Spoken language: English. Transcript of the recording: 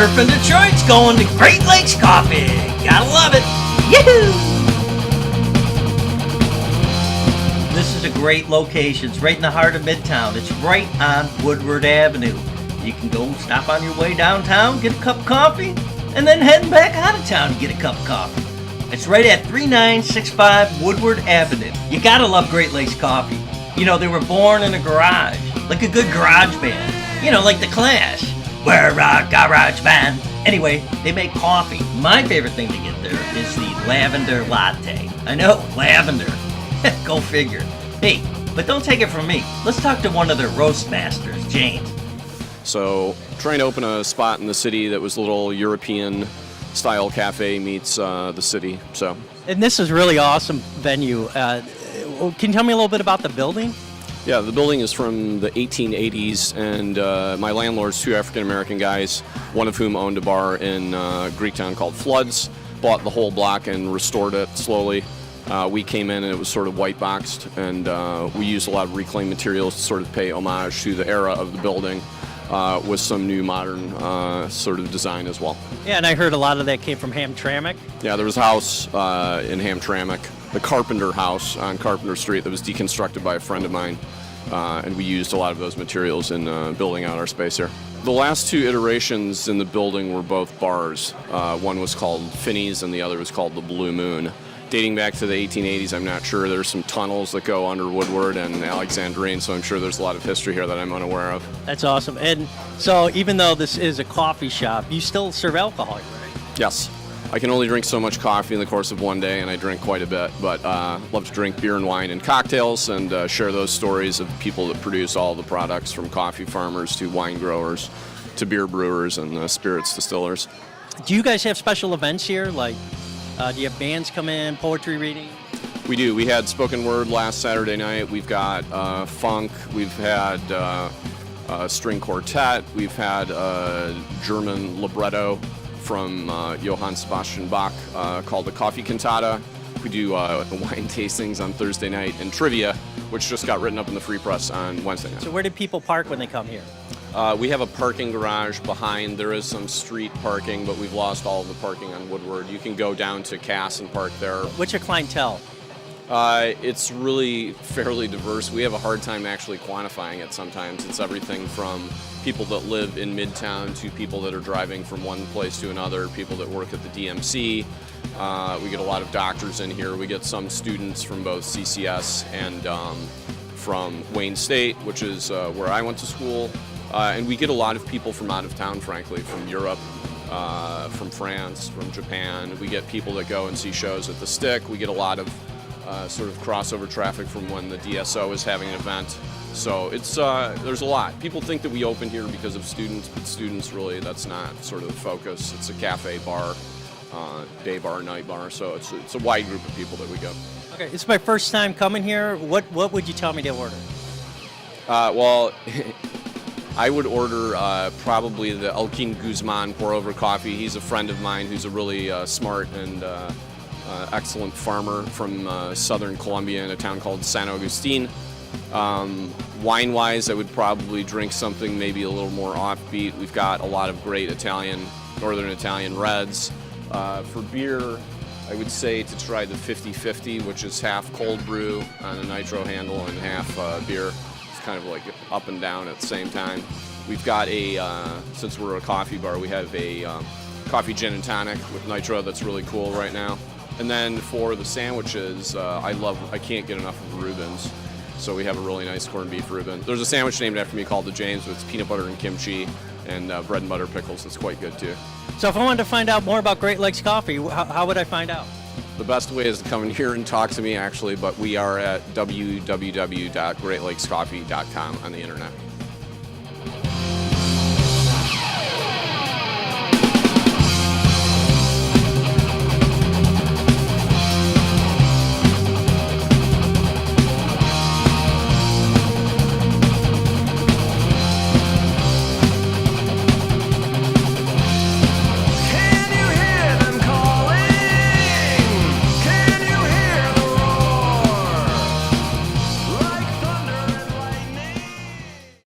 surfing Detroit's going to Great Lakes Coffee. Gotta love it. Yahoo! This is a great location. It's right in the heart of Midtown. It's right on Woodward Avenue. You can go stop on your way downtown, get a cup of coffee, and then heading back out of town to get a cup of coffee. It's right at 3965 Woodward Avenue. You gotta love Great Lakes Coffee. You know, they were born in a garage, like a good garage band. You know, like The Clash. We're a garage band. Anyway, they make coffee. My favorite thing to get there is the lavender latte. I know, lavender. Go figure. Hey, but don't take it from me. Let's talk to one of their roast masters, James. So, trying to open a spot in the city that was a little European-style cafe meets the city. So, and this is a really awesome venue. Can you tell me a little bit about the building? Yeah, the building is from the 1880s, and my landlord's two African-American guys, one of whom owned a bar in Greektown called Floods, bought the whole block and restored it slowly. We came in and it was sort of white boxed, and we used a lot of reclaimed materials to sort of pay homage to the era of the building with some new modern sort of design as well. Yeah, and I heard a lot of that came from Hamtramck. Yeah, there was a house in Hamtramck, the Carpenter House on Carpenter Street that was deconstructed by a friend of mine, and we used a lot of those materials in building out our space here. The last two iterations in the building were both bars. One was called Finney's and the other was called the Blue Moon. Dating back to the 1880s, I'm not sure. There's some tunnels that go under Woodward and Alexandrine, so I'm sure there's a lot of history here that I'm unaware of. That's awesome. And so even though this is a coffee shop, you still serve alcohol, right? Yes. I can only drink so much coffee in the course of one day, and I drink quite a bit, but love to drink beer and wine and cocktails and share those stories of people that produce all the products, from coffee farmers to wine growers to beer brewers and spirits distillers. Do you guys have special events here? Like, do you have bands come in, poetry reading? We do. We had spoken word last Saturday night. We've got funk. We've had string quartet. We've had German libretto from Johann Sebastian Bach called the Coffee Cantata. We do wine tastings on Thursday night, and trivia, which just got written up in the Free Press on Wednesday night. So where do people park when they come here? We have a parking garage behind. There is some street parking, but we've lost all of the parking on Woodward. You can go down to Cass and park there. What's your clientele? It's really fairly diverse. We have a hard time actually quantifying it sometimes. It's everything from people that live in Midtown to people that are driving from one place to another, people that work at the DMC. We get a lot of doctors in here. We get some students from both CCS and from Wayne State, which is where I went to school. And we get a lot of people from out of town, frankly, from Europe, from France, from Japan. We get people that go and see shows at the Stick. We get a lot of sort of crossover traffic from when the DSO is having an event. So it's there's a lot. People think that we open here because of students, but students really, that's not sort of the focus. It's a cafe bar, day bar, night bar. So it's a wide group of people that we go. Okay, it's my first time coming here. What would you tell me to order? Well, I would order probably the Elkin Guzman pour-over coffee. He's a friend of mine who's a really smart and excellent farmer from southern Colombia in a town called San Agustin. Wine-wise, I would probably drink something maybe a little more offbeat. We've got a lot of great Northern Italian reds. For beer, I would say to try the 50-50, which is half cold brew on a nitro handle and half beer. Kind of like up and down at the same time. We've got since we're a coffee bar, we have a coffee gin and tonic with nitro that's really cool right now. And then for the sandwiches, I can't get enough of Reuben's. So we have a really nice corned beef Reuben. There's a sandwich named after me called the James with peanut butter and kimchi and bread and butter pickles. That's quite good too. So if I wanted to find out more about Great Lakes Coffee, how would I find out? The best way is to come in here and talk to me, actually, but we are at www.greatlakescoffee.com on the internet.